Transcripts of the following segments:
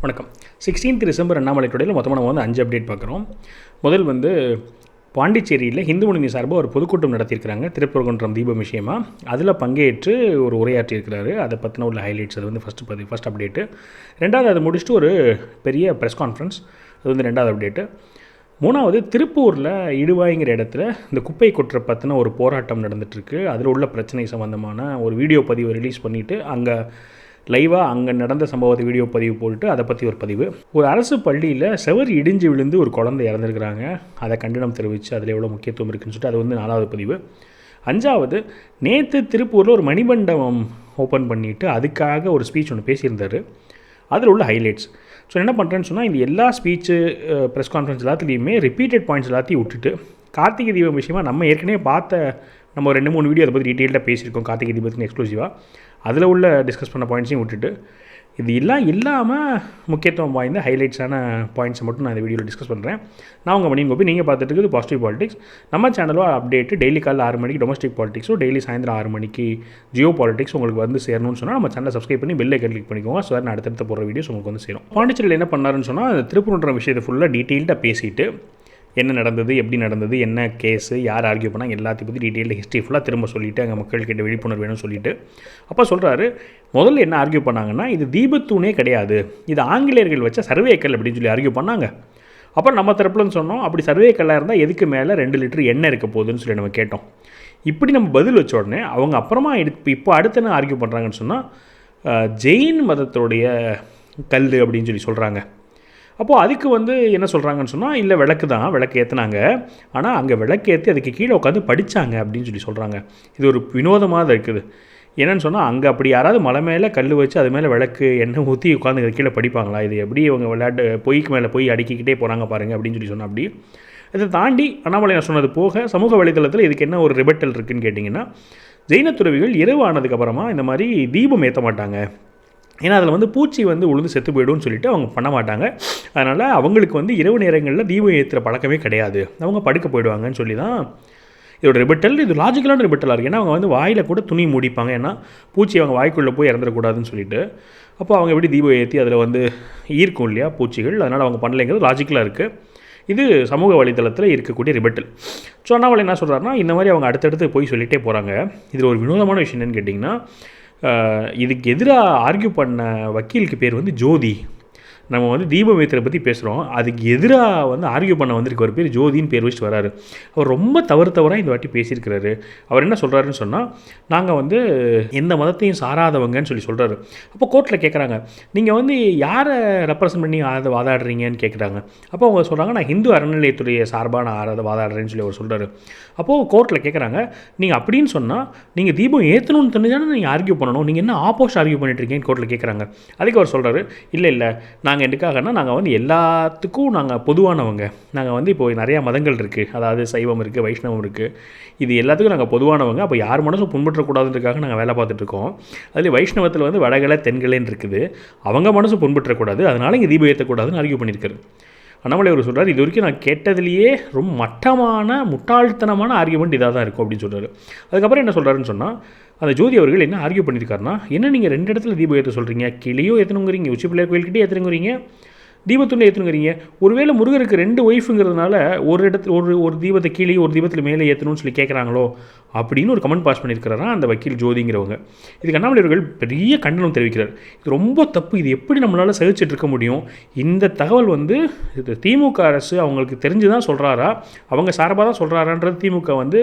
வணக்கம். 16th December Annamalai டுடேயில் மொத்தமாக நம்ம வந்து 5 அப்டேட் பார்க்குறோம். முதல் வந்து பாண்டிச்சேரியில் இந்து முன்னணி சார்பாக ஒரு பொதுக்கூட்டம் நடத்தியிருக்கிறாங்க திருப்பரங்குன்றம் தீபம் விஷயமா. அதில் பங்கேற்று ஒரு உரையாற்றியிருக்கிறாரு. அதை பற்றின உள்ள ஹைலைட்ஸ் அது வந்து ஃபஸ்ட் அப்டேட்டு. ரெண்டாவது அதை முடிச்சுட்டு ஒரு பெரிய ப்ரெஸ் கான்ஃபரன்ஸ், அது வந்து ரெண்டாவது அப்டேட்டு. மூணாவது திருப்பூரில் இடுவாய்ங்கிற இடத்துல இந்த குப்பை கொட்டுற பற்றின ஒரு போராட்டம் நடந்துகிட்ருக்கு. அதில் உள்ள பிரச்சனை சம்மந்தமான ஒரு வீடியோ பதிவை ரிலீஸ் பண்ணிவிட்டு அங்கே லைவாக அங்கே நடந்த சம்பவத்தை வீடியோ பதிவு போட்டு அதை பற்றி ஒரு பதிவு. ஒரு அரசு பள்ளியில் செவர் இடிஞ்சு விழுந்து ஒரு குழந்தை இறந்துருக்குறாங்க. அதை கண்டனம் தெரிவித்து அதில் எவ்வளோ முக்கியத்துவம் இருக்குன்னு சொல்லிட்டு அது வந்து 4வது பதிவு. 5வது நேற்று திருப்பூரில் ஒரு மணிமண்டபம் ஓப்பன் பண்ணிவிட்டு அதுக்காக ஒரு ஸ்பீச் ஒன்று பேசியிருந்தார். அதில் உள்ள ஹைலைட்ஸ். ஸோ என்ன பண்ணுறேன்னு சொன்னால் இந்த எல்லா ஸ்பீச்சு ப்ரெஸ் கான்ஃபரன்ஸ் எல்லாத்துலேயுமே ரிப்பீட்டட் பாயிண்ட்ஸ் எல்லாத்தையும் விட்டுட்டு கார்த்திகை தீபம் விஷயமாக நம்ம ஏற்கனவே நம்ம 2-3 வீடியோ அதை பற்றி டீட்டெயிலாக பேசியிருக்கோம். கார்த்திகை தீபத்துக்கு எக்ஸ்க்ளூசிவாக அதில் உள்ள டிஸ்கஸ் பண்ண பாயிண்ட்ஸையும் விட்டுட்டு இது எல்லாம் இல்லாமல் முக்கியத்துவம் வாய்ந்த ஹைலைட்ஸான பாயிண்ட்ஸை மட்டும் நான் இந்த வீடியோவில் டிஸ்கஸ் பண்ணுறேன். நான் உங்கள் மணி கோபி, நீங்கள் பார்த்துட்டு இருக்குது பாசிட்டிவ் பாலிடிக்ஸ். நம்ம சேனலோ அப்டேட்டு டெய்லி காலையில் 6 மணிக்கு டொமஸ்டிக் பாலிடிக்ஸோ, டெய்லி சாயந்தரம் 6 மணிக்கு ஜியோ பாலிடிக்ஸ் உங்களுக்கு வந்து சேரணும்னு சொன்னால் நம்ம சேனலை சப்ஸ்கிரைப் பண்ணி பெல் ஐக்கன் கிளிக் பண்ணிக்கோங்க. ஸோ நான் அடுத்தடுத்து போகிற வீடியோஸ் உங்களுக்கு வந்து சேரும். பாண்டிச்சேரியில் என்ன பண்ணாருன்னு சொன்னால் திருப்பூர்ன்ற விஷயத்தை ஃபுல்லாக டீட்டெயில்டாக பேசிட்டு என்ன நடந்தது, எப்படி நடந்தது, என்ன கேஸு, யார் ஆர்கியூ பண்ணால் எல்லாத்தையும் பற்றி டீட்டெயில்டு ஹிஸ்ட்ரி ஃபுல்லாக திரும்ப சொல்லிவிட்டு அங்கே மக்கள்கிட்ட விழிப்புணர்வு வேணும்னு சொல்லிவிட்டு அப்போ சொல்கிறாரு, முதல்ல என்ன ஆர்கியூ பண்ணாங்கன்னா இது தீபத்தூணே கிடையாது, இது ஆங்கிலேயர்கள் வச்ச சர்வேக்கல் அப்படின்னு சொல்லி ஆர்கியூ பண்ணாங்க. அப்புறம் நம்ம தரப்புலன்னு சொன்னோம், அப்படி சர்வேக்கல்லாக இருந்தால் எதுக்கு மேலே 2 லிட்டர் எண்ணெய் இருக்க போகுதுன்னு சொல்லி நம்ம கேட்டோம். இப்படி நம்ம பதில் வச்ச உடனே அவங்க அப்புறமா இப்போ அடுத்து என்ன ஆர்கியூ பண்ணுறாங்கன்னு சொன்னால் ஜெயின் மதத்துடைய கல் அப்படின்னு சொல்லி சொல்கிறாங்க. அப்போது அதுக்கு வந்து என்ன சொல்கிறாங்கன்னு சொன்னால் இல்லை விளக்கு ஏற்றுனாங்க, ஆனால் அங்கே விளக்கு ஏற்றி அதுக்கு கீழே உட்காந்து படித்தாங்க அப்படின்னு சொல்லி சொல்கிறாங்க. இது ஒரு வினோதமாக தான் இருக்குது. என்னென்னு சொன்னால் அங்கே அப்படி யாராவது மலை மேலே கல் வச்சு அது மேலே விளக்கு எண்ணெய் ஊற்றி உட்காந்து கீழே படிப்பாங்களா? இது எப்படி இவங்க பொய்க்கு மேலே போய் அடிக்கிக்கிட்டே போகிறாங்க பாருங்கள் அப்படின்னு சொல்லி சொன்னால் அப்படி. இதை தாண்டி அண்ணாமலை நான் சொன்னது போக சமூக வலைதளத்தில் இதுக்கு என்ன ஒரு ரிபட்டல் இருக்குதுன்னு கேட்டிங்கன்னா, ஜெயின துறவிகள் இரவு ஆனதுக்கப்புறமா இந்த மாதிரி தீபம் ஏற்ற மாட்டாங்க, ஏன்னா அதில் வந்து பூச்சி வந்து உளுந்து செத்து போய்டும்னு சொல்லிட்டு அவங்க பண்ண மாட்டாங்க. அதனால் அவங்களுக்கு வந்து இரவு நேரங்களில் தீபம் ஏற்றுற பழக்கமே கிடையாது, அவங்க படுக்க போயிடுவாங்கன்னு சொல்லி தான் இதோட ரிபட்டல். இது லாஜிக்கலான ரிபட்டலாக இருக்குது. ஏன்னா அவங்க வந்து வாயில் கூட துணி மூடிப்பாங்க, ஏன்னா பூச்சி அவங்க வாய்க்குள்ளே போய் இறந்துடக்கூடாதுன்னு சொல்லிட்டு. அப்போ அவங்க எப்படி தீபம் ஏற்றி அதில் வந்து ஈர்க்கும் இல்லையா பூச்சிகள், அதனால் அவங்க பண்ணலைங்கிறது லாஜிக்கலாக இருக்குது. இது சமூக வலைதளத்தில் இருக்கக்கூடிய ரிபட்டல். ஸோ அண்ணாமலை என்ன சொல்கிறாருன்னா, இந்த மாதிரி அவங்க அடுத்தடுத்து போய் சொல்லிகிட்டே போகிறாங்க. இதில் ஒரு வினோதமான விஷயம் என்னென்னு கேட்டிங்கன்னா, இதுக்கு எதிராக ஆர்கியூ பண்ண வக்கீலுக்கு பேர் வந்து ஜோதி. நம்ம வந்து தீபம் ஏற்றுறதை பற்றி பேசுகிறோம், அதுக்கு எதிராக வந்து ஆர்கியூ பண்ண வந்திருக்க ஒரு பேர் ஜோதின்னு பேர் வச்சுட்டு வராரு. அவர் ரொம்ப தவறாக இந்த வாட்டி பேசியிருக்கிறாரு. அவர் என்ன சொல்கிறாருன்னு சொன்னால், நாங்கள் வந்து எந்த மதத்தையும் சாராதவங்கன்னு சொல்கிறாரு. அப்போ கோர்ட்டில் கேட்குறாங்க, நீங்கள் வந்து யாரை ரெப்ரசன்ட் பண்ணி வாதாடுறீங்கன்னு கேட்குறாங்க. அப்போ அவங்க சொல்கிறாங்க, நான் ஹிந்து அறநிலையத்துடைய சார்பாக நான் வாதாடுறேன்னு சொல்லி அவர் சொல்கிறாரு. அப்போது கோர்ட்டில் கேட்குறாங்க, நீங்கள் அப்படின்னு சொன்னால் நீங்கள் தீபம் ஏற்றணும்னு தெரிஞ்சானே நீங்கள் ஆர்கியூ பண்ணணும், நீங்கள் என்ன ஆப்போசிட் ஆர்கியூ பண்ணிட்டுருக்கீங்கன்னு கோர்ட்டில் கேட்குறாங்க. அதுக்கு அவர் சொல்கிறாரு, இல்லை நாங்கள் எதுக்காகனா நாங்கள் வந்து எல்லாத்துக்கும் நாங்கள் பொதுவானவங்க, நாங்கள் வந்து இப்போ நிறையா மதங்கள் இருக்குது, அதாவது சைவம் இருக்குது, வைஷ்ணவம் இருக்குது, இது எல்லாத்துக்கும் நாங்கள் பொதுவானவங்க, அப்போ யார் மனசும் புண்பற்றக்கூடாதுன்றதுக்காக நாங்கள் வேலை பார்த்துட்ருக்கோம். அதில் வைஷ்ணவத்தில் வந்து வடகலை தென்கலைன்னு இருக்குது, அவங்க மனசும் புண்பற்றக்கூடாது, அதனால் இங்கே தீபம் ஏற்றக்கூடாதுன்னு ஆர்கியூ பண்ணியிருக்காரு. அண்ணாமலை அவர் சொல்கிறார், இது வரைக்கும் நான் கேட்டதுலேயே ரொம்ப முட்டாள்தனமான ஆர்கியூமெண்ட் இதாக தான் இருக்கும் அப்படின்னு சொல்கிறார். அதுக்கப்புறம் என்ன சொல்கிறாருன்னு சொன்னால், அந்த ஜோதி அவர்கள் என்ன ஆர்கியூ பண்ணியிருக்காருன்னா, என்ன நீங்கள் 2 இடத்துல தீபம் ஏற்ற சொல்கிறீங்க, கிளியோ ஏற்றணுங்கிறீங்க, உச்சி பிள்ளையார் கோயில்கிட்டே ஏற்றணுங்கிறீங்க, தீபத்துண்டை ஏற்றணுங்கிறீங்க. ஒருவேளை முருகருக்கு 2 ஒய்ஃபுங்கிறதுனால ஒரு தீபத்தை கீழே ஒரு தீபத்தில் மேலே ஏற்றணும்னு சொல்லி கேட்குறாங்களோ அப்படின்னு ஒரு கமெண்ட் பாஸ் பண்ணியிருக்கிறாரா அந்த வக்கீல் ஜோதிங்கிறவங்க. இதுக்கு அண்ணாமலை அவர்கள் பெரிய கண்டனம் தெரிவிக்கிறார். இது ரொம்ப தப்பு, இது எப்படி நம்மளால் சகிச்சுட்டு இருக்க முடியும்? இந்த தகவல் வந்து இது திமுக அரசு அவங்களுக்கு தெரிஞ்சு தான் சொல்கிறாரா, அவங்க சார்பாக தான் சொல்கிறாரான்றது திமுக வந்து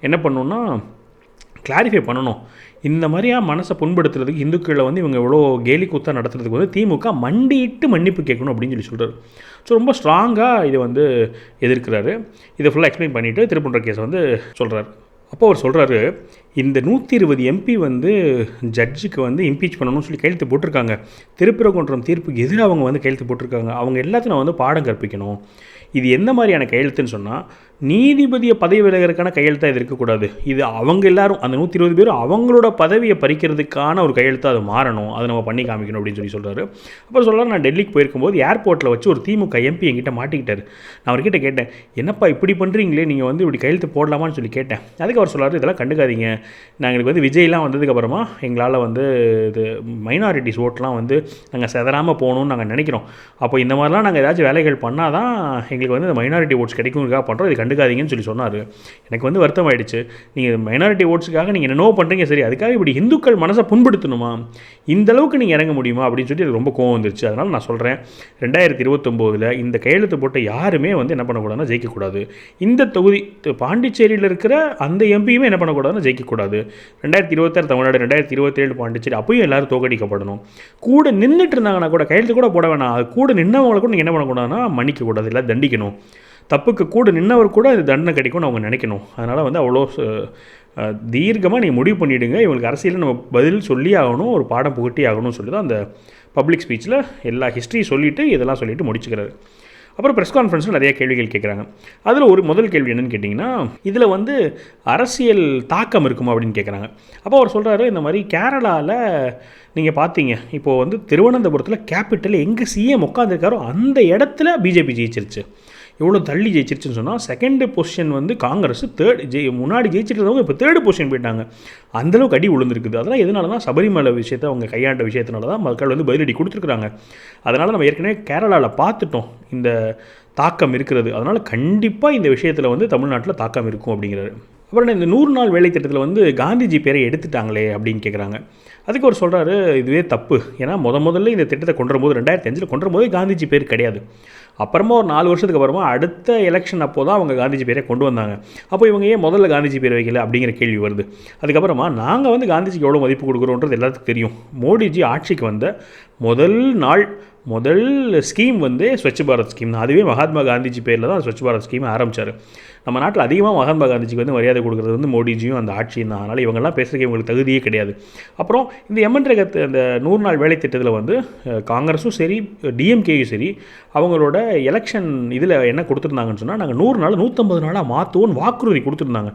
என்ன பண்ணணுன்னா கிளாரிஃபை பண்ணணும். இந்த மாதிரியாக மனசை புண்படுத்துறதுக்கு இந்துக்களை வந்து இவங்க எவ்வளோ கேலி கூத்தாக நடத்துறதுக்கு வந்து திமுக மண்டிட்டு மன்னிப்பு கேட்கணும் அப்படின்னு சொல்லி சொல்கிறார். ஸோ ரொம்ப ஸ்ட்ராங்காக இதை வந்து எதிர்க்கிறாரு. இதை ஃபுல்லாக எக்ஸ்பிளைன் பண்ணிவிட்டு திருப்பூர் கேஸை வந்து சொல்கிறார். அப்போ அவர் சொல்கிறாரு, இந்த 120 எம்பி வந்து ஜட்ஜுக்கு வந்து இம்பீச் பண்ணணும்னு சொல்லி கையெழுத்து போட்டிருக்காங்க. திருப்பரங்குன்றம் தீர்ப்புக்கு எதிராக அவங்க வந்து கையெழுத்து போட்டிருக்காங்க. அவங்க எல்லாத்தையும் நான் வந்து பாடம் கற்பிக்கணும். இது எந்த மாதிரியான கையெழுத்துன்னு சொன்னால், நீதிபதியை பதவி விலகிறதுக்கான கையெழுத்தாக இது இருக்கக்கூடாது. இது அவங்க எல்லாரும் அந்த 120 பேரும் அவங்களோட பதவியை பறிக்கிறதுக்கான ஒரு கையெழுத்தாக அது மாறணும், அதை நம்ம பண்ணி காமிக்கணும் அப்படின்னு சொல்லி சொல்கிறாரு. அப்புறம் சொல்கிறார், நான் டெல்லிக்கு போயிருக்கும்போது ஏர்போர்ட்டில் வச்சு ஒரு திமுக எம்பி என்கிட்ட மாட்டிக்கிட்டார். நான் அவர்கிட்ட கேட்டேன், என்னப்பா இப்படி பண்ணுறீங்களே, நீங்கள் வந்து இப்படி கையெழுத்து போடலாமான்னு சொல்லி கேட்டேன். அதுக்கு அவர் சொல்கிறார், இதெல்லாம் கண்டுக்காதீங்க, நாங்களுக்கு வந்து விஜய்லாம் வந்ததுக்கப்புறமா எங்களால் வந்து இது மைனாரிட்டிஸ் ஓட்லாம் வந்து நாங்கள் செதறாமல் போகணும்னு நாங்கள் நினைக்கிறோம். அப்போ இந்த மாதிரிலாம் நாங்கள் ஏதாச்சும் வேலைகள் பண்ணால் தான் எங்களுக்கு வந்து இந்த மைனாரிட்டி ஓட்ஸ் கிடைக்குங்கிறதுக்காக பண்ணுறோம், இது கண்டுக்காதீங்கன்னு சொல்லி சொன்னார். எனக்கு வந்து வருத்தம் ஆகிடுச்சு. நீங்கள் மைனாரிட்டி ஓட்ஸுக்காக நீங்கள் என்னென்னோ பண்ணுறீங்க, சரி அதுக்காக இப்படி இந்துக்கள் மனசை புண்படுத்தணுமா, இந்தளவுக்கு நீங்கள் இறங்க முடியுமா அப்படின்னு சொல்லி எனக்கு ரொம்ப கோவம் வந்துருச்சு. அதனால் நான் சொல்கிறேன், 2029 இந்த கையெழுத்து போட்ட யாருமே வந்து என்ன பண்ணக்கூடாதுன்னா ஜெயிக்கக்கூடாது. இந்த தொகுதி பாண்டிச்சேரியில் இருக்கிற அந்த எம்பியுமே என்ன பண்ணக்கூடாதுன்னா ஜெயிக்கக்கூடாது. 2026 தமிழ்நாடு, 2027 பாண்டிச்சேரி, அப்பயும் எல்லோரும் தோக்கடிக்கப்படணும். கூட நின்றுட்டு இருந்தாங்கன்னா கூட கையெழுத்து கூட போட வேணாம், அது கூட நின்றவங்களை கூட நீங்கள் என்ன பண்ணக்கூடாதுன்னா மன்னிக்கக்கூடாது, இல்லை தண்டிக்கணும். தப்புக்கு கூட நின்றவர் கூட இது தண்டனை கிடைக்கும்னு அவங்க நினைக்கணும். அதனால் வந்து அவ்வளோ தீர்க்கமாக நீங்கள் முடிவு பண்ணிவிடுங்க, இவங்களுக்கு அரசியலில் நம்ம பதில் சொல்லி ஆகணும், ஒரு பாடம் புகட்டி ஆகணும்னு சொல்லி தான் அந்த பப்ளிக் ஸ்பீச்சில் எல்லா ஹிஸ்ட்ரி சொல்லிவிட்டு இதெல்லாம் சொல்லிவிட்டு முடிச்சுக்கிறாரு. அப்புறம் ப்ரெஸ் கான்ஃபரன்ஸில் நிறைய கேள்விகள் கேட்குறாங்க. அதில் ஒரு முதல் கேள்வி என்னென்னு கேட்டிங்கன்னா, இதில் வந்து அரசியல் தாக்கம் இருக்குமா அப்படின்னு கேட்குறாங்க. அப்போ அவர் சொல்கிறாரு, இந்த மாதிரி கேரளாவில் நீங்கள் பார்த்தீங்க, இப்போது வந்து திருவனந்தபுரத்தில் கேபிட்டல் எங்கே சிஎம் உட்காந்துருக்காரோ அந்த இடத்துல பிஜேபி ஜெயிச்சிருச்சு. எவ்வளோ தள்ளி ஜெயிச்சிருச்சுன்னு சொன்னால், செகண்டு பொசிஷன் வந்து காங்கிரஸ், முன்னாடி ஜெயிச்சிட்டு இருந்தவங்க இப்போ தேர்டு பொசிஷன் போயிட்டாங்க. அந்தளவுக்கு அடி விழுந்திருக்குது. அதெல்லாம் எதனால தான் சபரிமலை விஷயத்தை அவங்க கையாண்ட விஷயத்தினால தான் மக்கள் வந்து பதிலடி கொடுத்துருக்குறாங்க. அதனால் நம்ம ஏற்கனவே கேரளாவில் பார்த்துட்டோம் இந்த தாக்கம் இருக்கிறது. அதனால் கண்டிப்பாக இந்த விஷயத்தில் வந்து தமிழ்நாட்டில் தாக்கம் இருக்கும் அப்படிங்கிறாரு. அப்புறம் இந்த 100 நாள் வேலை திட்டத்தில் வந்து காந்திஜி பேரை எடுத்துட்டாங்களே அப்படின்னு கேட்குறாங்க. அதுக்கு அவர் சொல்கிறாரு, இதுவே தப்பு. ஏன்னா முதல்ல இந்த திட்டத்தை கொண்டு வரும்போது 2005 கொண்டு வரும்போது காந்திஜி பேர் கிடையாது. அப்புறமா ஒரு 4 வருஷத்துக்கு அப்புறமா அடுத்த எலெக்ஷன் அப்போ தான் அவங்க காந்திஜி பேரை கொண்டு வந்தாங்க. அப்போ இவங்க ஏன் முதல்ல காந்திஜி பேர் வைக்கல அப்படிங்கிற கேள்வி வருது. அதுக்கப்புறமா நாங்கள் வந்து காந்திஜிக்கு எவ்வளோ மதிப்பு கொடுக்குறோன்றது எல்லாத்துக்கும் தெரியும். மோடிஜி ஆட்சிக்கு வந்த முதல் ஸ்கீம் வந்து ஸ்வச் பாரத் ஸ்கீம் தான். அதுவே மகாத்மா காந்திஜி பேரில் தான் ஸ்வச் பாரத் ஸ்கீம் ஆரம்பித்தார். நம்ம நாட்டில் அதிகமாக மகாத்மா காந்திஜிக்கு வந்து மரியாதை கொடுக்குறது வந்து மோடிஜியும் அந்த ஆட்சியும் தான். அதனால் இவங்கெல்லாம் பேசுகிறதுக்கு இவங்களுக்கு தகுதியே கிடையாது. அப்புறம் இந்த எம்என்ரேகா அந்த 100 நாள் வேலை திட்டத்தில் வந்து காங்கிரஸும் சரி டிஎம்கேயும் சரி அவங்களோட எலெக்ஷன் இதில் என்ன கொடுத்துருந்தாங்கன்னு சொன்னால், நாங்கள் 100 நாள் 150 நாளாக மாற்றுவோன்னு வாக்குறுதி கொடுத்துருந்தாங்க.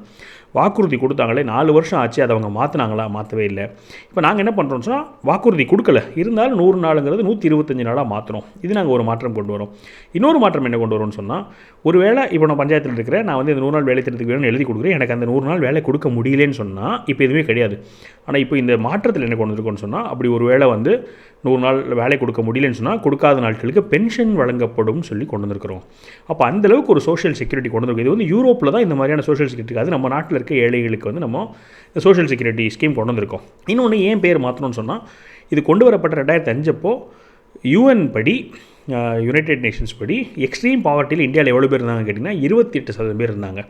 வாக்குறுதி கொடுத்தாங்களே, 4 வருஷம் ஆச்சு, அதை அவங்க மாற்றினாங்களா? மாற்றவே இல்லை. இப்போ நாங்கள் என்ன பண்ணுறோம்னு சொன்னால், வாக்குறுதி கொடுக்கல, இருந்தாலும் 100 நாளுங்கிறது 125 நாளாக மாற்றுறோம். இது நாங்கள் ஒரு மாற்றம் கொண்டு வரோம். இன்னொரு மாற்றம் என்ன கொண்டு வரோம்னு சொன்னால், ஒரு வேளை இப்போ நான் பஞ்சாயத்தில் இருக்கிறேன், நான் வந்து இந்த 100 நாள் வேலை திட்டத்துக்கு வேணும்னு எழுதி கொடுக்குறேன், எனக்கு அந்த 100 நாள் வேலை கொடுக்க முடியலன்னு சொன்னால் இப்போ எதுவுமே கிடையாது. ஆனால் இப்போ இந்த மாற்றத்தில் என்ன கொண்டு இருக்கோன்னு சொன்னால், அப்படி ஒரு வேளை வந்து 100 நாள் வேலை கொடுக்க முடியலன்னு சொன்னால் கொடுக்காத நாட்களுக்கு பென்ஷன் வழங்கப்படும் சொல்லி கொண்டு வந்துருக்கிறோம். அப்போ அந்தளவுக்கு ஒரு சோஷியல் செக்யூரிட்டி கொண்டு வந்துருக்கோம். இது வந்து யூரோப்பில் தான் இந்த மாதிரியான சோஷியல் செக்யூரிட்டி இருக்காது. நம்ம நாட்டில் இருக்க ஏழைகளுக்கு வந்து நம்ம இந்த சோஷியல் செக்யூரிட்டி ஸ்கீம் கொண்டு வந்திருக்கோம். இன்னொன்று ஏன் பேர் மாற்றணும்னு சொன்னால், இது கொண்டு வரப்பட்ட 2005 அப்போ யூஎன் படி, யுனைடெட் நேஷன்ஸ் படி எக்ஸ்ட்ரீம் பாவர்ட்டியில் இந்தியாவில் எவ்வளோ பேர் இருந்தாங்க கேட்டிங்கன்னா 28% பேர் இருந்தாங்க.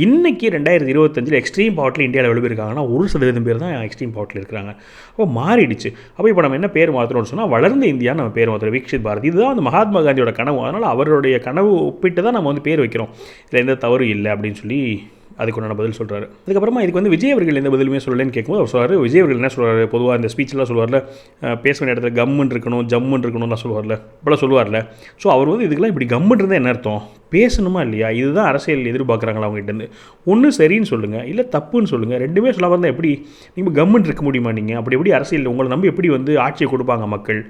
இன்றைக்கி 2025 எக்ஸ்ட்ரீம் பாவர்ட்டியில் இந்தியாவில் எவ்வளோ பேர் இருக்காங்கன்னா 1% பேர் தான் எக்ஸ்ட்ரீம் பாவர்ட்டியில் இருக்கிறாங்க. அப்போ மாறிடுச்சு. அப்போ இப்போ நம்ம என்ன பேர் மாற்றுறோம்னு சொன்னால், வளர்ந்த இந்தியா நம்ம பேர் மாற்றுறோம், விக்ஷித் பாரத். இதுதான் வந்து மகாத்மா காந்தியோட கனவு. அதனால் அவருடைய கனவு ஒப்பிட்டு தான் நம்ம வந்து பேர் வைக்கிறோம். இதில் எந்த தவறும் இல்லை அப்படின்னு சொல்லி அதுக்குண்டான பதில் சொல்கிறாரு. அதுக்கப்புறமா இதுக்கு வந்து விஜய் அவர்கள் எந்த பதிலுமே சொல்லலைன்னு கேட்கும்போது அவர் சொல்கிறார், விஜய் அவர்கள் என்ன சொல்கிறாரு, பொதுவாக இந்த ஸ்பீச்செலாம் சொல்லுவார்ல, பேசுகிற இடத்துல கம்முன்னு இருக்கணும், ஜம்முன்னு இருக்கணும்லாம் சொல்லுவார்ல, இப்போலாம் சொல்லுவார்ல. ஸோ அவர் வந்து இதுக்கெல்லாம் இப்படி கம்முன்னு இருந்தால் என்ன அர்த்தம், பேசணுமா இல்லையா, இதுதான் அரசியல் எதிர்பார்க்குறாங்களா அவங்ககிட்டருந்து. ஒன்று சரின்னு சொல்லுங்கள், இல்லை தப்புன்னு சொல்லுங்கள். ரெண்டுமே சொல்லாமல் இருந்தால் எப்படி நீங்கள் கம்முன்னு இருக்க முடியுமா? நீங்கள் அப்படி எப்படி அரசியல் உங்களை நம்பி எப்படி வந்து ஆட்சியை கொடுப்பாங்க மக்கள்?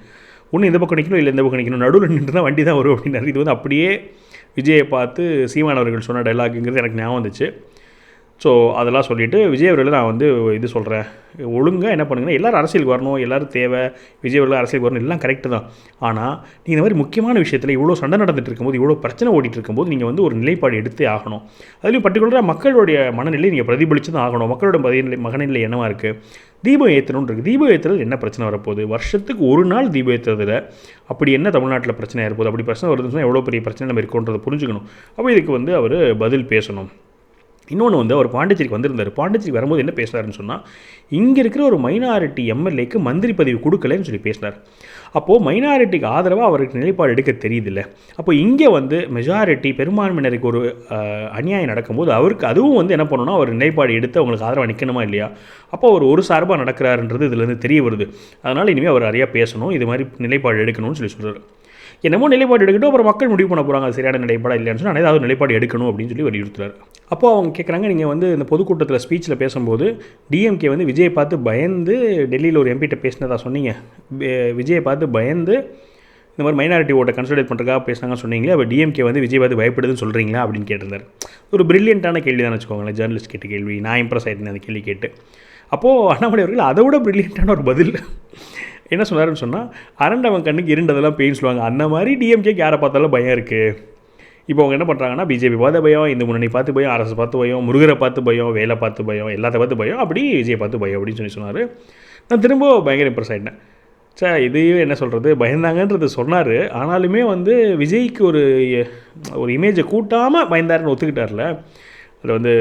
ஒன்று இந்த பக்கம் நிற்கணும், இல்லை இந்த பக்கம் நிற்கணும், நடுவில் நின்று தான் வண்டி தான் வரும் அப்படின்னாரு. இது வந்து அப்படியே விஜயை பார்த்து சீமான் அவர்கள் சொன்ன டைலாக்குங்கிறது எனக்கு ஞாபகம் வந்துச்சு. ஸோ அதெல்லாம் சொல்லிவிட்டு விஜய் அவர்கள் நான் வந்து இது சொல்கிறேன், ஒழுங்காக என்ன பண்ணுங்கன்னா எல்லோரும் அரசியலுக்கு வரணும், எல்லோரும் தேவை, விஜய் அவர்கள் அரசியலுக்கு வரணும், எல்லாம் கரெக்டு தான். ஆனால் நீங்கள் இந்த மாதிரி முக்கியமான விஷயத்தில் இவ்வளோ சண்டை நடந்துட்டு இருக்கும்போது, இவ்வளோ பிரச்சனை ஓடிட்டு இருக்கும்போது நீங்கள் வந்து ஒரு நிலைப்பாடு எடுத்தே ஆகணும். அதுலேயும் பர்டிகுலராக மக்களுடைய மனநிலை நீங்கள் பிரதிபலித்து தான் ஆகணும். மக்களோட மகநிலை என்னவாக இருக்குது, தீபம் ஏற்றணும்னு இருக்குது. தீபம் ஏற்றுறது என்ன பிரச்சனை வரப்போகுது? வருஷத்துக்கு ஒரு நாள் தீபம் ஏற்றுறதுல அப்படி என்ன தமிழ்நாட்டில் பிரச்சனை இருப்போது? அப்படி பிரச்சனை வருதுன்னு சொன்னால் எவ்வளோ பெரிய பிரச்சனை நம்ம இருக்கோன்றதை புரிஞ்சுக்கணும். அப்போ இதுக்கு வந்து அவர் பதில் பேசணும். இன்னொன்று வந்து அவர் பாண்டிச்சேரிக்கு வந்திருந்தார். பாண்டிச்சேரி வரும்போது என்ன பேசுகிறாருன்னு சொன்னால், இங்கே இருக்கிற ஒரு மைனாரிட்டி எம்எல்ஏக்கு மந்திரி பதவி கொடுக்கலன்னு சொல்லி பேசினார். அப்போது மைனாரிட்டிக்கு ஆதரவாக அவருக்கு நிலைப்பாடு எடுக்க தெரியுதில்ல. அப்போ இங்கே வந்து மெஜாரிட்டி பெரும்பான்மையினருக்கு ஒரு அநியாயம் நடக்கும்போது அவருக்கு அதுவும் வந்து என்ன பண்ணணும்னா அவர் நிலைப்பாடு எடுத்து அவங்களுக்கு ஆதரவாக நிற்கணுமா இல்லையா? அப்போ அவர் ஒரு சார்பாக நடக்கிறாருன்றது இதுலேருந்து தெரிய வருது. அதனால் இனிமேல் அவர் நிறையா பேசணும், இது மாதிரி நிலைப்பாடு எடுக்கணும்னு சொல்லி சொல்கிறார். என்னமோ நிலைப்பாடு எடுக்கட்டும், அப்புறம் மக்கள் முடிவு பண்ண போகிறாங்க அது சரியான நிலைப்பாடாக இல்லைன்னு சொன்னால் ஏதாவது நிலைப்பாடு எடுக்கணும் அப்படின்னு சொல்லி வலியுறுத்துறாரு. அப்போது அவங்க கேட்குறாங்க, நீங்கள் வந்து இந்த பொதுக்கூட்டத்தில் ஸ்பீச்சில் பேசும்போது டிஎம்கே வந்து விஜயை பார்த்து பயந்து டெல்லியில் ஒரு எம்பிகிட்ட பேசினதாக சொன்னீங்க. விஜயை பார்த்து பயந்து இந்த மாதிரி மைனாரிட்டி ஓட்டை கன்சிடர் பண்ணுறதுக்காக பேசுனாங்கன்னு சொன்னீங்களே, அப்போ டிஎம்கே வந்து விஜய் பார்த்து பயப்படுதுன்னு சொல்கிறீங்களா அப்படின்னு கேட்டிருந்தார். ஒரு பிரில்லியண்ட்டான கேள்வி தான் வச்சுக்கோங்களேன், ஜேர்னலிஸ்ட் கேட்ட கேள்வி. நான் இம்ப்ரெஸ் ஆகிட்டேன் அந்த கேள்வி கேட்டு. அப்போது அண்ணாமலை அவர்கள் அதை விட பிரில்லியண்ட்டான ஒரு பதில் என்ன சொன்னாருன்னு சொன்னால், அரண்டவன் கண்ணுக்கு இருண்டதெல்லாம் பெயின் சொல்லுவாங்க, அந்த மாதிரி டிஎம்கேக்கு யாரை பார்த்தாலும் பயம் இருக்குது. இப்போ அவங்க என்ன பண்ணுறாங்கன்னா, பிஜேபி பார்த்து பயம், இந்த முன்னணி பார்த்து பயம், அரசு பார்த்து பயம், முருகரை பார்த்து பயம், வேலை பார்த்து பயம், எல்லாத்த பார்த்து பயம், அப்படி விஜய் பார்த்து பயம் அப்படின்னு சொன்னார். நான் திரும்ப பயங்கர இம்ப்ரெஸ் ஆகிட்டேன். சார் இதையும் என்ன சொல்கிறது, பயந்தாங்கன்றது சொன்னார். ஆனாலுமே வந்து விஜய்க்கு ஒரு இமேஜை கூட்டாமல் பயந்தாருன்னு ஒத்துக்கிட்டார்ல, அதில் வந்து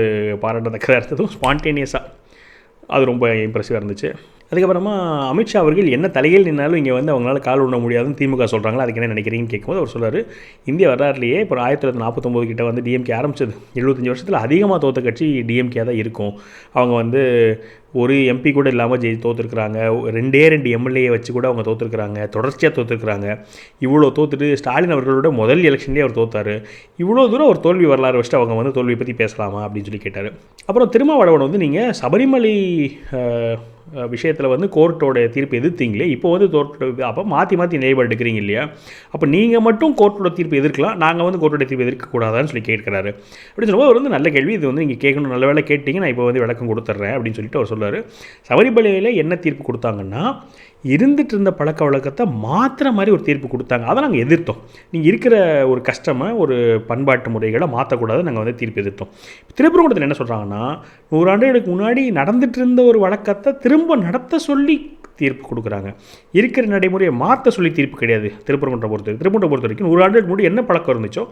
பாராட்டத்தக்கதாக இருந்ததும் ஸ்பான்டேனியஸாக அது ரொம்ப இம்ப்ரெசிவாக இருந்துச்சு. அதுக்கப்புறமா அமித்ஷா அவர்கள் என்ன தலையில் நின்னாலும் இங்கே வந்து அவங்களால கால் விட முடியாதுன்னு திமுக சொல்கிறாங்களா, அதுக்கு என்ன நினைக்கிறீங்கன்னு கேட்கும்போது அவர் சொல்கிறார், இந்திய வரலாறுலேயே இப்போ 1949 கிட்ட வந்து டிஎம்கே ஆரம்பிச்சது, 75 வருஷத்தில் அதிகமாக தோற்ற கட்சி டிஎம்கே தான் இருக்கும். அவங்க வந்து ஒரு எம்பி கூட இல்லாமல் தோற்றுருக்குறாங்க, 2 எம்எல்ஏ வச்சு கூட அவங்க தோற்றுருக்குறாங்க, தொடர்ச்சியாக தோற்றுருக்குறாங்க. இவ்வளோ தோற்றுட்டு ஸ்டாலின் அவர்களோட முதல் எலெக்ஷன்லேயே அவர் தோற்றார். இவ்வளோ தூரம் ஒரு தோல்வி வரலாறு வச்சுட்டு அவங்க வந்து தோல்வியை பற்றி பேசலாமா அப்படின்னு சொல்லி கேட்டார். அப்புறம் திருமாவளவன் வந்து நீங்கள் சபரிமலை விஷயத்தில் வந்து கோர்ட்டோட தீர்ப்பு எதிர்த்தீங்களே, இப்போ வந்து அப்போ மாற்றி நிலைப்பாடு எடுக்கிறீங்க இல்லையா, அப்போ நீங்கள் மட்டும் கோர்ட்டோட தீர்ப்பு எதிர்க்கலாம், நாங்கள் வந்து கோர்ட்டோட தீர்ப்பு எதிர்க்கக்கூடாதான்னு சொல்லி கேட்குறாரு. அப்படின்னு சொல்லும்போது அவர் வந்து நல்ல கேள்வி, இது வந்து நீங்கள் கேட்கணும், நல்ல வேலை கேட்டிங்க, நான் இப்போ வந்து விளக்கம் கொடுத்துட்றேன் அப்படின்னு சொல்லிட்டு அவர் சொல்கிறார். சபரிமலையில் என்ன தீர்ப்பு கொடுத்தாங்கன்னா, இருந்துட்டு இருந்த பழக்க வழக்கத்தை மாற்றுற மாதிரி ஒரு தீர்ப்பு கொடுத்தாங்க. அதை நாங்கள் எதிர்த்தோம். நீங்கள் இருக்கிற ஒரு கஷ்டமாக ஒரு பண்பாட்டு முறைகளை மாற்றக்கூடாது, நாங்கள் வந்து தீர்ப்பு எதிர்த்தோம். திருப்பரங்குன்றத்தில் என்ன சொல்கிறாங்கன்னா, 100 ஆண்டுகளுக்கு முன்னாடி நடந்துட்டு இருந்த ஒரு வழக்கத்தை திரும்ப நடத்த சொல்லி தீர்ப்பு கொடுக்குறாங்க. இருக்கிற நடைமுறையை மாற்ற சொல்லி தீர்ப்பு கிடையாது. திருப்பரங்குன்றம் பொறுத்த வரைக்கும் 100 ஆண்டுகளுக்கு முன்னாடி என்ன பழக்கம் இருந்துச்சோ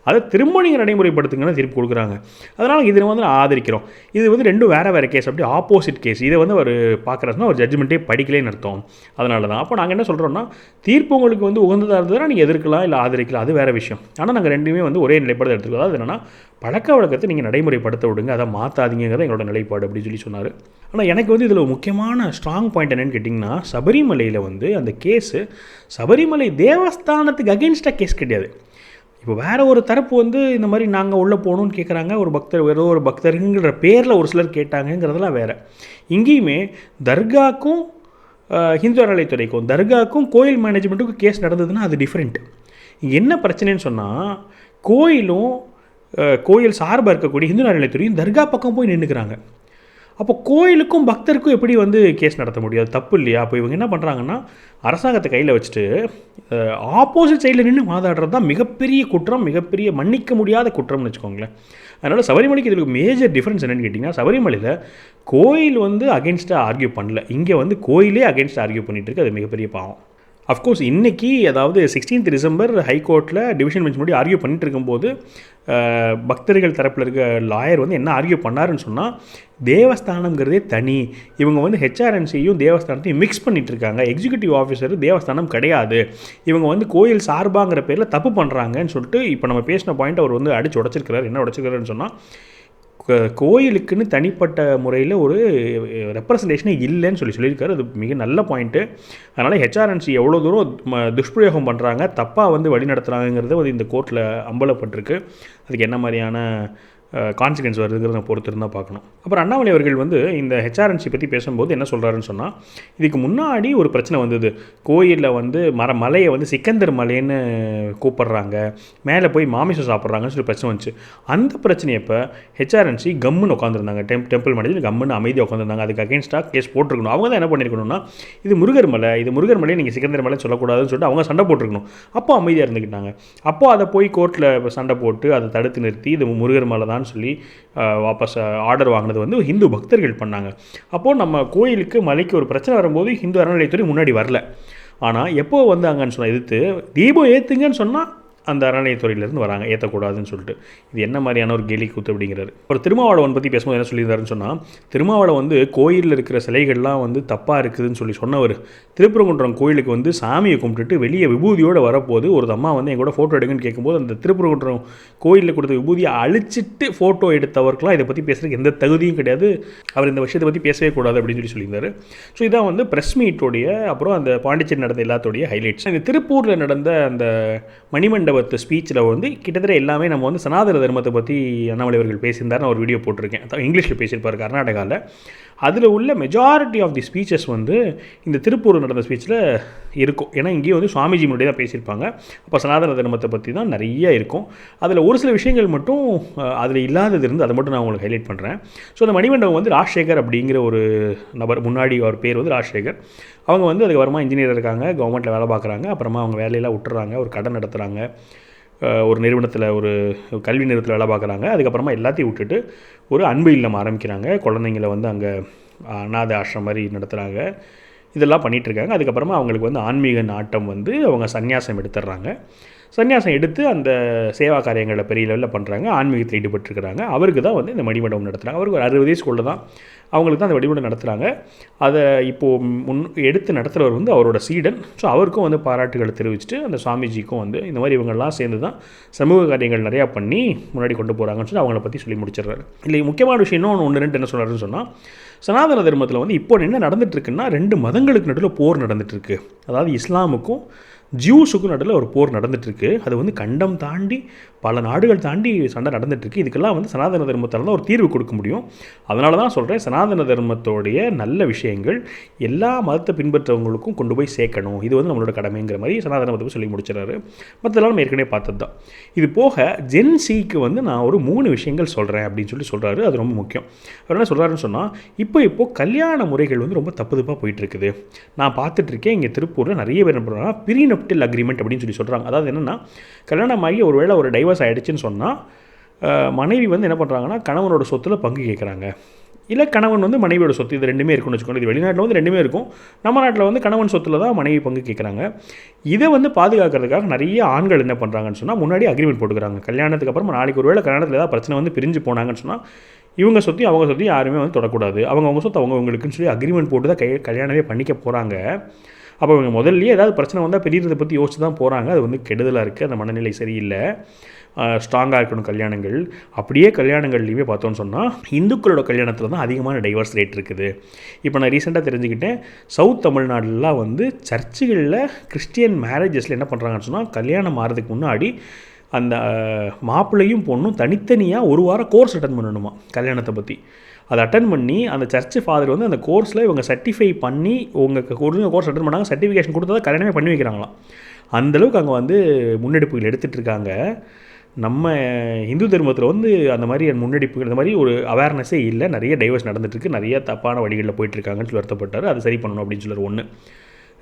அதை திரும்ப நீங்கள் நடைமுறைப்படுத்துங்கன்னு தீர்ப்பு கொடுக்குறாங்க. அதனால் இதை வந்து ஆதரிக்கிறோம். இது வந்து ரெண்டும் வேறு கேஸ், அப்படி ஆப்போசிட் கேஸ். இதை வந்து அவர் பார்க்குறாருன்னா ஒரு ஜட்ஜ்மெண்ட்டே படிக்கலேன்னு அர்த்தம். அதனால தான் அப்போ நாங்கள் என்ன சொல்கிறோன்னா, தீர்ப்பு உங்களுக்கு வந்து உகந்ததாக இருந்ததுன்னா நீங்கள் எதிர்க்கலாம், இல்லை ஆதரிக்கலாம், அது வேறு விஷயம். ஆனால் நாங்கள் ரெண்டுமே வந்து ஒரே நிலைப்பாடு எடுத்துக்கலாம். அது என்னென்னா, பழக்க வழக்கத்தை நீங்கள் நடைமுறைப்படுத்த விடுங்க, அதை மாற்றாதீங்கிறத எங்களோட நிலைப்பாடு அப்படின்னு சொல்லி சொன்னார். ஆனால் எனக்கு வந்து இதில் முக்கியமான ஸ்ட்ராங் பாயிண்ட் என்னென்னு கேட்டிங்கன்னா, சபரிமலையில் வந்து அந்த கேஸு சபரிமலை தேவஸ்தானத்துக்கு அகெயின்ஸ்டாக கேஸ் கிடையாது. இப்போ வேறு ஒரு தரப்பு வந்து இந்த மாதிரி நாங்கள் உள்ளே போகணுன்னு கேட்குறாங்க, ஒரு பக்தர் ஏதோ ஒரு பக்தருங்கிற பேரில் ஒரு சிலர் கேட்டாங்கங்கிறதெல்லாம் வேறு. இங்கேயுமே தர்காக்கும் ஹிந்து அறநிலையத்துறைக்கும் தர்காக்கும் கோயில் மேனேஜ்மெண்ட்டுக்கும் கேஸ் நடந்ததுன்னா அது டிஃப்ரெண்ட். என்ன பிரச்சனைன்னு சொன்னால், கோயில் சார்பாக இருக்கக்கூடிய ஹிந்து அறநிலையத்துறையும் தர்கா பக்கம் போய் நின்றுக்கிறாங்க. அப்போ கோயிலுக்கும் பக்தருக்கும் எப்படி வந்து கேஸ் நடத்த முடியாது? தப்பு இல்லையா? அப்போ இவங்க என்ன பண்ணுறாங்கன்னா, அரசாங்கத்தை கையில் வச்சுட்டு ஆப்போசிட் சைடில் நின்று வாதாடுறது தான் மிகப்பெரிய குற்றம், மிகப்பெரிய மன்னிக்க முடியாத குற்றம்னு வச்சுக்கோங்களேன். அதனால் சபரிமலைக்கு இதில் மேஜர் டிஃப்ரென்ஸ் என்னென்னு கேட்டிங்கன்னா, சபரிமலையில் கோயில் வந்து அகென்ஸ்டாக ஆர்கியூ பண்ணல, இங்கே வந்து கோயிலே அகென்ஸ்டாக ஆர்கியூ பண்ணிகிட்டு இருக்குது. அது மிகப்பெரிய பாவம். அஃப்கோர்ஸ் இன்றைக்கி, அதாவது 16th டிசம்பர் ஹைகோர்ட்டில் டிவிஷன் பெஞ்ச் முன்னாடி ஆர்கியூ பண்ணிட்டு இருக்கும்போது பக்தர்கள் தரப்பில் இருக்க லாயர் வந்து என்ன ஆர்கியூ பண்ணாருன்னு சொன்னால், தேவஸ்தானம்ங்கிறதே தனி, இவங்க வந்து ஹெச்ஆர்என்சியும் தேவஸ்தானத்தையும் மிக்ஸ் பண்ணிகிட்டு இருக்காங்க, எக்ஸிக்யூட்டிவ் ஆஃபீஸர் தேவஸ்தானம் கிடையாது, இவங்க வந்து கோயில் சார்பாங்கிற பேரில் தப்பு பண்ணுறாங்கன்னு சொல்லிட்டு இப்போ நம்ம பேசின பாயிண்ட் அவர் வந்து அடித்து உடச்சிருக்கிறார். என்ன உடச்சிருக்காருன்னு சொன்னால், கோயிலுக்குன்னு தனிப்பட்ட முறையில் ஒரு ரெப்ரசன்டேஷனே இல்லைன்னு சொல்லியிருக்காரு. அது மிக நல்ல பாயிண்ட்டு. அதனால் ஹெச்ஆர்என்சி எவ்வளோ தூரம் துஷ்பிரயோகம் பண்ணுறாங்க, தப்பாக வந்து வழி நடத்துகிறாங்கிறது வந்து இந்த கோர்ட்டில் அம்பலப்பட்டிருக்கு. அதுக்கு என்ன மாதிரியான கான்சிக்வன்ஸ் வருதுங்கிறத பொறுத்து இருந்தால் பார்க்கணும். அப்புறம் அண்ணாமலை அவர்கள் வந்து இந்த ஹெச்ஆர்என்சி பற்றி பேசும்போது என்ன சொல்கிறாருன்னு சொன்னால், இதுக்கு முன்னாடி ஒரு பிரச்சனை வந்தது, கோயிலில் வந்து மலையை வந்து சிக்கந்தர் மலைன்னு கூப்பிட்றாங்க, மேலே போய் மாமிசம் சாப்பிட்றாங்கன்னு சொல்லி பிரச்சனை வந்துச்சு. அந்த பிரச்சனையப்போ ஹெச்ஆர்என்சி கம்முன்னு உட்காந்துருந்தாங்க, டெம்பிள் மேனேஜர் கம்முன்னு அமைதியாக உட்காந்துருந்தாங்க. அதுக்கு அகேன்ஸ்டாக கேஸ் போட்டிருக்கணும். அவங்க தான் என்ன பண்ணியிருக்கணும்னா, இது முருகர் மலையை நீங்கள் சிக்கந்தர் மலை சொல்லக்கூடாதுன்னு சொல்லிட்டு அவங்க சண்டை போட்டிருக்கணும். அப்போ அமைதியாக இருந்துக்கிட்டாங்க. அப்போது அதை போய் கோர்ட்டில் சண்டை போட்டு அதை தடுத்து நிறுத்தி இது முருகர் மலை தான் சொல்லி வாபஸ் ஆர்டர் வாங்கினது வந்து ஹிந்து பக்தர்கள் பண்ணாங்க. அப்போது நம்ம கோயிலுக்கு மலைக்கு ஒரு பிரச்சனை வரும்போது ஹிந்து அறநிலையத்துறை முன்னாடி வரல. ஆனால் எப்போ வந்தாங்கன்னு சொன்னால், எதிர்த்து தீபம் ஏற்றுங்கன்னு சொன்னால் அந்த அறநிலையத்துறையிலேருந்து வராங்க, ஏற்றக்கூடாதுன்னு சொல்லிட்டு. இது என்ன மாதிரியான ஒரு கேலி கூத்து அப்படிங்கிறாரு. ஒரு திருமாவளவன் பற்றி பேசும்போது என்ன சொல்லியிருந்தாருன்னு சொன்னால், திருமாவளவன் வந்து கோயிலில் இருக்கிற சிலைகள்லாம் வந்து தப்பாக இருக்குதுன்னு சொல்லி சொன்னவர், திருப்பரங்குன்றம் கோயிலுக்கு வந்து சாமியை கும்பிட்டுட்டு வெளியே விபூதியோடு வரப்போது ஒரு அம்மா வந்து என் கூட ஃபோட்டோ எடுங்கன்னு கேட்கும்போது, அந்த திருப்பரங்குன்றம் கோயிலில் கொடுத்த விபூதியை அழிச்சிட்டு ஃபோட்டோ எடுத்தவருக்கெலாம் இதை பற்றி பேசுகிறதுக்கு எந்த தகுதியும் கிடையாது, அவர் இந்த விஷயத்தை பற்றி பேசவே கூடாது அப்படின்னு சொல்லி சொல்லியிருந்தார். ஸோ இதான் வந்து ப்ரெஸ் மீட்டோடைய, அப்புறம் அந்த பாண்டிச்சேரி நடந்த எல்லாத்தோடைய ஹைலைட்ஸ். இந்த திருப்பூரில் நடந்த அந்த மணிமண்டபத்து ஸ்பீச்சில் வந்து கிட்டத்தட்ட எல்லாமே நம்ம வந்து சனாதன தர்மத்தை பற்றி அண்ணாமலை அவர்கள் பேசியிருந்தார். நான் ஒரு வீடியோ போட்டிருக்கேன், இங்கிலீஷில் பேசியிருப்பார் கர்நாடகாவில். அதில் உள்ள மெஜாரிட்டி ஆஃப் தி ஸ்பீச்சஸ் வந்து இந்த திருப்பூர் நடந்த ஸ்பீச்சில் இருக்கும். ஏன்னா இங்கேயும் வந்து சுவாமிஜி முன்னாடி தான் பேசியிருப்பாங்க. அப்போ சனாதன தர்மத்தை பற்றி தான் நிறைய இருக்கும். அதில் ஒரு சில விஷயங்கள் மட்டும் அதில் இல்லாதது இருந்து அதை மட்டும் நான் உங்களுக்கு ஹைலைட் பண்ணுறேன். ஸோ அந்த மணிமண்டபம் வந்து ராஜசேகர் அப்படிங்கிற ஒரு நபர், முன்னாடி அவர் பேர் வந்து ராஜசேகர். அவங்க வந்து அதுக்கப்புறமா இன்ஜினியர் இருக்காங்க, கவர்மெண்ட்டில் வேலை பார்க்குறாங்க. அப்புறமா அவங்க வேலையெல்லாம் விட்டுறாங்க, ஒரு கடை நடத்துகிறாங்க, ஒரு நிறுவனத்தில் ஒரு கல்வி நிறுவனத்தில் வேலை பார்க்குறாங்க. அதுக்கப்புறமா எல்லாத்தையும் விட்டுட்டு ஒரு அன்பு இல்லம் ஆரம்பிக்கிறாங்க. குழந்தைங்கள வந்து அங்கே அநாத ஆசிரமம் மாதிரி நடத்துகிறாங்க. இதெல்லாம் பண்ணிகிட்ருக்காங்க. அதுக்கப்புறமா அவங்களுக்கு வந்து ஆன்மீக நாட்டம் வந்து அவங்க சன்னியாசம் எடுத்துடுறாங்க. சன்னியாசம் எடுத்து அந்த சேவா காரியங்களை பெரிய லெவலில் பண்ணுறாங்க, ஆன்மீகத்தில் ஈடுபட்டுருக்கிறாங்க. அவருக்கு தான் வந்து இந்த மணிமண்டபம் நடத்துகிறாங்க. அவருக்கு ஒரு 60 வயசுக்குள்ள தான் அவங்களுக்கு தான் அந்த மணிமண்டபம் நடத்துகிறாங்க. அதை இப்போது எடுத்து நடத்துகிறவர் வந்து அவரோட சீடன். ஸோ அவருக்கும் வந்து பாராட்டுகளை தெரிவிச்சுட்டு அந்த சுவாமிஜிக்கும் வந்து இந்த மாதிரி இவங்கெல்லாம் சேர்ந்து தான் சமூக காரியங்கள் நிறையா பண்ணி முன்னாடி கொண்டு போகிறாங்கன்னு சொல்லி அவங்கள பற்றி சொல்லி முடிச்சிடுறாரு. இல்லை முக்கியமான விஷயம் ஒன்று ரெண்டு என்ன சொல்கிறாருன்னு சொன்னால், சனாதன தர்மத்தில் வந்து இப்போ என்ன நடந்துகிட்ருக்குன்னா 2 மதங்களுக்கு நடுவில் போர் நடந்துகிட்ருக்கு. அதாவது இஸ்லாமுக்கும் ஜூஸுக்கும் நடுவில் ஒரு போர் நடந்துகிட்ருக்கு. அது வந்து கண்டம் தாண்டி பல நாடுகள் தாண்டி சண்டை நடந்துகிட்ருக்கு. இதுக்கெல்லாம் வந்து சனாதன தர்மத்தால் தான் ஒரு தீர்வு கொடுக்க முடியும். அதனால தான் சொல்கிறேன், சனாதன தர்மத்தோடைய நல்ல விஷயங்கள் எல்லா மதத்தை பின்பற்றவங்களுக்கும் கொண்டு போய் சேர்க்கணும், இது வந்து நம்மளோட கடமைங்கிற மாதிரி சனாதன மதத்தை சொல்லி முடிச்சிடறாரு. மற்றெல்லாம் நம்ம ஏற்கனவே பார்த்தது தான். இது போக ஜென்சிக்கு வந்து நான் ஒரு 3 விஷயங்கள் சொல்கிறேன் அப்படின்னு சொல்கிறாரு. அது ரொம்ப முக்கியம். அவர் என்ன சொல்கிறாருன்னு சொன்னால், இப்போது கல்யாண முறைகள் வந்து ரொம்ப தப்பு தப்பாக போயிட்டுருக்குது. நான் பார்த்துட்ருக்கேன் இங்கே திருப்பூரில் நிறைய பேர் என்ன பண்ணுறாங்கன்னா ப்ரீநப்டியல் அக்ரிமெண்ட் அப்படின்னு சொல்கிறாங்க. அதாவது என்னென்னா, கல்யாணமாகி ஒருவேளை ஒரு டைவர்ஸ் ஆகிடுச்சின்னு சொன்னால் மனைவி வந்து என்ன பண்ணுறாங்கன்னா கணவனோட சொத்தில் பங்கு கேட்குறாங்க. இல்லை கணவன் வந்து மனைவியோட சொத்து, இது ரெண்டுமே இருக்குன்னு வச்சுக்கோங்க. இது வெளிநாட்டில் வந்து ரெண்டுமே இருக்கும். நம்ம நாட்டில் வந்து கணவன் சொத்தில் தான் மனைவி பங்கு கேட்குறாங்க. இதை வந்து பாதுகாக்கிறதுக்காக நிறைய ஆண்கள் என்ன பண்ணுறாங்கன்னு சொன்னால், முன்னாடி அக்ரிமெண்ட் போட்டுக்கிறாங்க. கல்யாணத்துக்கு அப்புறமா நாளைக்கு ஒரு வேளை கல்யாணத்தில் ஏதாவது பிரச்சனை வந்து பிரிஞ்சு போனாங்கன்னு சொன்னால், இவங்க சொத்தையும் அவங்க சொத்தையும் யாருமே வந்து தொடக்கூடாது, அவங்க சொத்து அவங்களுக்குன்னு சொல்லி அக்ரிமெண்ட் போட்டு தான் கல்யாணமே பண்ணிக்க போகிறாங்க. அப்போ இவங்க முதல்லையே ஏதாவது பிரச்சனை வந்தால் பெரியதை பற்றி யோசிச்சு தான் போகிறாங்க. அது வந்து கெடுதலாக இருக்குது, அந்த மனநிலை சரியில்லை, ஸ்ட்ராங்காக இருக்கணும் கல்யாணங்கள். அப்படியே கல்யாணங்கள்லையுமே பார்த்தோன்னு சொன்னால் இந்துக்களோட கல்யாணத்தில் தான் அதிகமான டைவர்ஸ் ரேட் இருக்குது. இப்போ நான் ரீசெண்டாக தெரிஞ்சுக்கிட்டேன், சவுத் தமிழ்நாடுலாம் வந்து சர்ச்சுகளில் கிறிஸ்டியன் மேரேஜஸில் என்ன பண்ணுறாங்கன்னு சொன்னால், கல்யாணம் ஆகிறதுக்கு முன்னாடி அந்த மாப்பிள்ளையும் பொண்ணும் தனித்தனியாக ஒரு வாரம் கோர்ஸ் அட்டன் பண்ணணுமா கல்யாணத்தை பற்றி. அதை அட்டன் பண்ணி அந்த சர்ச்சு ஃபாதர் வந்து அந்த கோர்ஸில் இவங்க சர்டிஃபை பண்ணி உங்கள் கோர்ஸ் அட்டன் பண்ணாங்க, சர்டிஃபிகேஷன் கொடுத்தா தான் கல்யாணமே பண்ணி வைக்கிறாங்களாம். அந்தளவுக்கு அங்கே வந்து முன்னெடுப்புகள் எடுத்துகிட்டு இருக்காங்க. நம்ம இந்து தர்மத்தில் வந்து அந்த மாதிரி முன்னெடுப்புகள், இந்த மாதிரி ஒரு அவேர்னஸே இல்லை. நிறைய டைவர்ஸ் நடந்துட்டுருக்கு, நிறைய தப்பான வழிகளில் போயிட்டுருக்காங்கன்னு சொல்லி வருத்தப்பட்டார். அது சரி பண்ணணும் அப்படின்னு சொல்லி ஒன்று.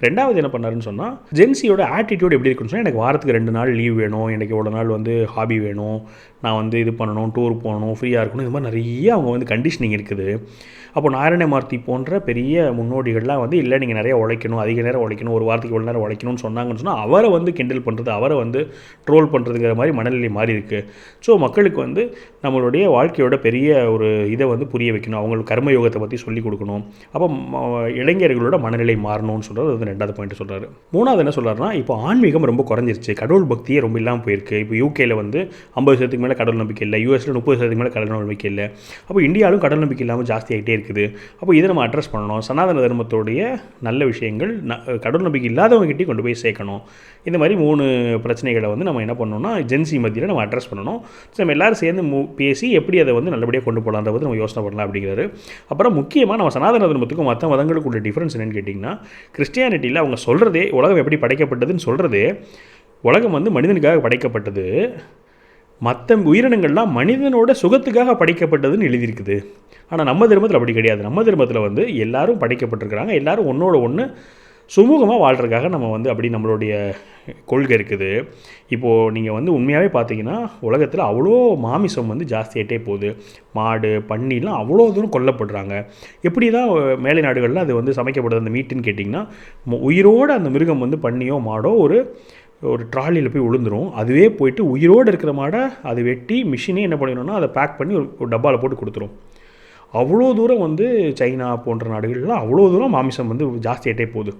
ரெண்டாவது என்ன பண்ணாருன்னு சொன்னால், ஜென்சியோட ஆட்டிடியூட் எப்படி இருக்குன்னு சொன்னால், எனக்கு வாரத்துக்கு 2 நாள் லீவ் வேணும், எனக்கு இவ்வளோ நாள் வந்து ஹாபி வேணும், நான் வந்து இது பண்ணணும், டூர் போகணும், ஃப்ரீயாக இருக்கணும், இது மாதிரி நிறைய அவங்க வந்து கண்டிஷனிங் இருக்குது. அப்போ நாராயணமூர்த்தி போன்ற பெரிய முன்னோடிகள்லாம் வந்து இல்லை நீங்கள் நிறைய உழைக்கணும், அதிக நேரம் உழைக்கணும், ஒரு வாரத்துக்கு இவ்வளோ நேரம் உழைக்கணும்னு சொன்னாங்கன்னு சொன்னால், அவரை வந்து கிண்டல் பண்ணுறது, அவரை வந்து ட்ரோல் பண்ணுறதுங்கிற மாதிரி மனநிலை மாறி இருக்குது. ஸோ மக்களுக்கு வந்து நம்மளுடைய வாழ்க்கையோட பெரிய ஒரு இதை வந்து புரிய வைக்கணும், அவங்களுக்கு கர்மயோகத்தை பற்றி சொல்லிக் கொடுக்கணும். அப்போ இளைஞர்களோட மனநிலை மாறணும்னு சொல்கிறது வந்து 2வது பாயிண்ட் சொல்கிறாரு. 3வது என்ன சொல்கிறாருன்னா, இப்போ ஆன்மீகம் ரொம்ப குறைஞ்சிருச்சு, கடவுள் பக்தியே ரொம்ப இல்லாமல் போயிருக்கு. இப்போ யூகேயில் வந்து 50% மேலே கடவுள் நம்பிக்கை இல்லை, யூஎஸில் 30% மேலே கடவுள் நம்பிக்கை இல்லை. அப்போ இந்தியாவிலும் கடவுள் நம்பிக்கை இல்லாமல் ஜாஸ்தி ஆகிட்டே இருக்குது. அப்போ இதை நம்ம அட்ரஸ் பண்ணணும். சனாதன தர்மத்தோடைய நல்ல விஷயங்கள் கடவுள் நம்பிக்கை இல்லாதவங்ககிட்டே கொண்டு போய் சேர்க்கணும். இந்த மாதிரி 3 பிரச்சனைகளை வந்து நம்ம என்ன பண்ணணும்னா ஜென்சி மத்தியில் நம்ம அட்ரஸ் பண்ணணும். ஸோ நம்ம எல்லோரும் சேர்ந்து பேசி எப்படி அதை வந்து நல்லபடியாக கொண்டு போகலான்றத பற்றி நம்ம யோசனை பண்ணலாம் அப்படிங்கிறாரு. அப்புறம் முக்கியமாக நம்ம சனாதன தர்மத்துக்கும் மற்ற மதங்களுக்கு உள்ள டிஃப்ரென்ஸ் என்னென்னு கேட்டிங்கன்னா, கிறிஸ்டியானிட்டியில் அவங்க சொல்கிறதே உலகம் எப்படி படைக்கப்பட்டதுன்னு சொல்கிறதே, உலகம் வந்து மனிதனுக்காக படைக்கப்பட்டது, மற்ற உயிரினங்கள்லாம் மனிதனோட சுகத்துக்காக படைக்கப்பட்டதுன்னு எழுதியிருக்குது. ஆனால் நம்ம தர்மத்தில் அப்படி கிடையாது. நம்ம தர்மத்தில் வந்து எல்லோரும் படைக்கப்பட்டிருக்கிறாங்க, எல்லோரும் ஒன்றோட ஒன்று சுமூகமாக வாழ்கிறதுக்காக நம்ம வந்து அப்படி நம்மளுடைய கொள்கை இருக்குது. இப்போது நீங்கள் வந்து உண்மையாகவே பார்த்தீங்கன்னா உலகத்தில் அவ்வளோ மாமிசம் வந்து ஜாஸ்தியாகிட்டே போகுது. மாடு பன்னிலாம் அவ்வளோ தூரம் கொல்லப்படுறாங்க. எப்படி தான் மேலை நாடுகளில் அது வந்து சமைக்கப்படுது அந்த மீட்டுன்னு கேட்டிங்கன்னா, உயிரோடு அந்த மிருகம் வந்து பன்னியோ மாடோ ஒரு ட்ராலியில் போய் விழுந்துடும். அதுவே போயிட்டு உயிரோடு இருக்கிற மாடை அது வெட்டி மிஷினே என்ன பண்ணிடணும்னா அதை பேக் பண்ணி ஒரு டப்பாவில் போட்டு கொடுத்துரும். அவ்வளோ தூரம் வந்து சைனா போன்ற நாடுகள்லாம் அவ்வளோ தூரம் மாமிசம் வந்து ஜாஸ்தியாகிட்டே போகுது.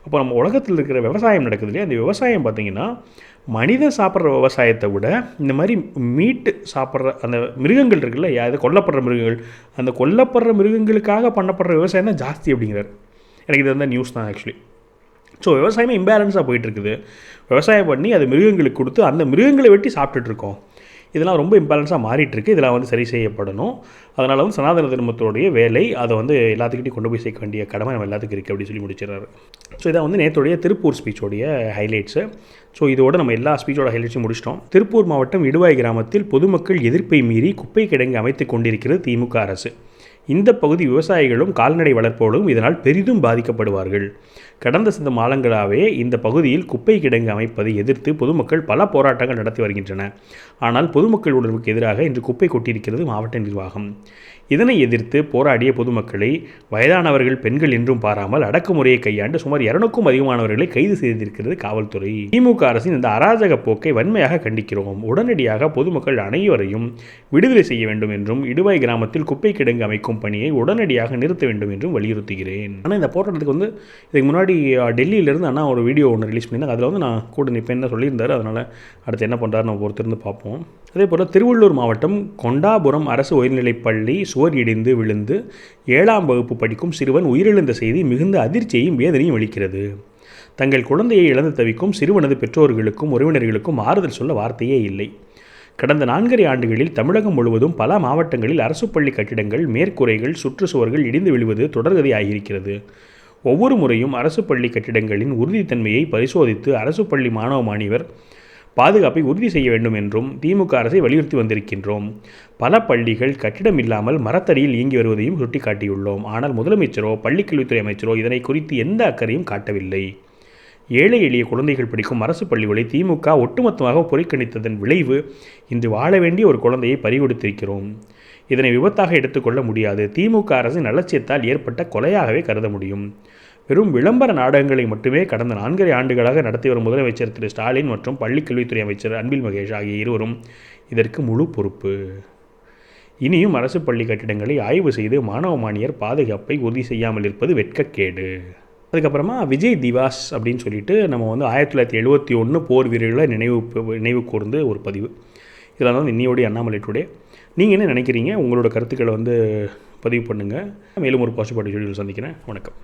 அப்போ நம்ம உலகத்தில் இருக்கிற விவசாயம் நடக்குது இல்லையா, அந்த விவசாயம் பார்த்திங்கன்னா மனிதன் சாப்பிட்ற விவசாயத்தை விட இந்த மாதிரி மீட்டு சாப்பிட்ற அந்த மிருகங்கள் இருக்குல்ல, அது கொல்லப்படுற மிருகங்கள், அந்த கொல்லப்படுற மிருகங்களுக்காக பண்ணப்படுற விவசாயம் தான் ஜாஸ்தி அப்படிங்கிறார். எனக்கு இது வந்து நியூஸ் தான் ஆக்சுவலி. ஸோ விவசாயமே இம்பேலன்ஸாக போயிட்டுருக்குது. விவசாயம் பண்ணி அது மிருகங்களுக்கு கொடுத்து அந்த மிருகங்களை வெட்டி சாப்பிட்டுட்ருக்கோம். இதெல்லாம் ரொம்ப இம்பேலன்ஸாக மாறிட்டுருக்கு. இதெல்லாம் வந்து சரி செய்யப்படணும். அதனால் வந்து சனாதன தர்மத்தோடைய வேலை அதை வந்து எல்லாத்துக்கிட்டையும் கொண்டு போய் சேர்க்க வேண்டிய கடமை நம்ம எல்லாத்துக்கும் இருக்குது அப்படின்னு சொல்லி முடிச்சிடறாரு. ஸோ இதான் வந்து நேற்றுடைய திருப்பூர் ஸ்பீச்சோடைய ஹைலைட்ஸு. ஸோ இதோட நம்ம எல்லா ஸ்பீச்சோட ஹைலைட்ஸும் முடிச்சிட்டோம். திருப்பூர் மாவட்டம் இடுவாய் கிராமத்தில் பொதுமக்கள் எதிர்ப்பை மீறி குப்பை கிடங்கு அமைத்துக் கொண்டிருக்கிறது திமுக அரசு. இந்த பகுதி விவசாயிகளும் கால்நடை வளர்ப்போரும் இதனால் பெரிதும் பாதிக்கப்படுவார்கள். கடந்த சில மாதங்களாகவே இந்த பகுதியில் குப்பை கிடங்கு அமைப்பதை எதிர்த்து பொதுமக்கள் பல போராட்டங்கள் நடத்தி வருகின்றன. ஆனால் பொதுமக்கள் உணர்வுக்கு எதிராக இன்று குப்பை கொட்டியிருக்கிறது மாவட்ட நிர்வாகம். இதனை எதிர்த்து போராடிய பொதுமக்களை வயதானவர்கள், பெண்கள் என்றும் பாராமல் அடக்குமுறையை கையாண்டு சுமார் 200க்கும் அதிகமானவர்களை கைது செய்திருக்கிறது காவல்துறை. திமுக அரசின் இந்த அராஜக போக்கை வன்மையாக கண்டிக்கிறோம். உடனடியாக பொதுமக்கள் அனைவரையும் விடுதலை செய்ய வேண்டும் என்றும் இடுவாய் கிராமத்தில் குப்பை கிடங்கு அமைக்கும் பணியை உடனடியாக நிறுத்த வேண்டும் என்றும் வலியுறுத்துகிறேன். ஆனால் இந்த போராட்டத்துக்கு வந்து இதுக்கு முன்னாடி டெல்லியிலேருந்து அண்ணா ஒரு வீடியோ ஒன்று ரிலீஸ் பண்ணியிருந்தாங்க. அதில் வந்து நான் கூட நிற்பேன்னு தான் சொல்லியிருந்தார். அதனால் அடுத்து என்ன பண்ணுறாரு நம்ம பொறுத்திருந்து பார்ப்போம். அதே போல் திருவள்ளூர் மாவட்டம் கொண்டாபுரம் அரசு உயர்நிலைப்பள்ளி சுவர் இடிந்து விழுந்து 7ஆம் வகுப்பு படிக்கும் சிறுவன் உயிரிழந்த செய்தி மிகுந்த அதிர்ச்சியையும் வேதனையும் அளிக்கிறது. தங்கள் குழந்தையை இழந்து தவிக்கும் சிறுவனது பெற்றோர்களுக்கும் உறவினர்களுக்கும் ஆறுதல் சொல்ல வார்த்தையே இல்லை. கடந்த 4.5 ஆண்டுகளில் தமிழகம் முழுவதும் பல மாவட்டங்களில் அரசு பள்ளி கட்டிடங்கள், மேற்கூரைகள், சுற்றுச்சுவர்கள் இடிந்து விழுவது தொடர்கதை ஆகியிருக்கிறது. ஒவ்வொரு முறையும் அரசு பள்ளி கட்டிடங்களின் உறுதித்தன்மையை பரிசோதித்து அரசு பள்ளி மாணவ மாணவியர் பாதுகாப்பை உறுதி செய்ய வேண்டும் என்றும் திமுக அரசை வலியுறுத்தி வந்திருக்கின்றோம். பல பள்ளிகள் கட்டிடம் இல்லாமல் மரத்தடியில் இயங்கி வருவதையும் சுட்டிக்காட்டியுள்ளோம். ஆனால் முதலமைச்சரோ பள்ளிக்கல்வித்துறை அமைச்சரோ இதனை குறித்து எந்த அக்கறையும் காட்டவில்லை. ஏழை எளிய குழந்தைகள் படிக்கும் அரசு பள்ளிகளை திமுக ஒட்டுமொத்தமாக புறக்கணித்ததன் விளைவு இன்று வாழ வேண்டிய ஒரு குழந்தையை பறிகொடுத்திருக்கிறோம். இதனை விபத்தாக எடுத்துக்கொள்ள முடியாது. திமுக அரசின் அலட்சியத்தால் ஏற்பட்ட கொலையாகவே கருத முடியும். வெறும் விளம்பர நாடகங்களை மட்டுமே கடந்த 4.5 ஆண்டுகளாக நடத்தி வரும் முதலமைச்சர் திரு ஸ்டாலின் மற்றும் பள்ளிக்கல்வித்துறை அமைச்சர் அன்பில் மகேஷ் ஆகிய இருவரும் இதற்கு முழு பொறுப்பு. இனியும் அரசு பள்ளி கட்டிடங்களை ஆய்வு செய்து மாணவ மாணவியர் பாதுகாப்பை உறுதி செய்யாமல் இருப்பது வெட்கக்கேடு. அதுக்கப்புறமா விஜய் திவாஸ் அப்படின்னு சொல்லிட்டு நம்ம வந்து 1971 போர் வீரர்களை நினைவு கூர்ந்து ஒரு பதிவு. இதில் வந்து இன்னையோடைய அண்ணாமலை டுடே. நீங்கள் என்ன நினைக்கிறீங்க? உங்களோட கருத்துக்களை வந்து பதிவு பண்ணுங்கள். மேலும் ஒரு பாசிட்டிவ் வீடியோவில் சந்திக்கிறேன். வணக்கம்.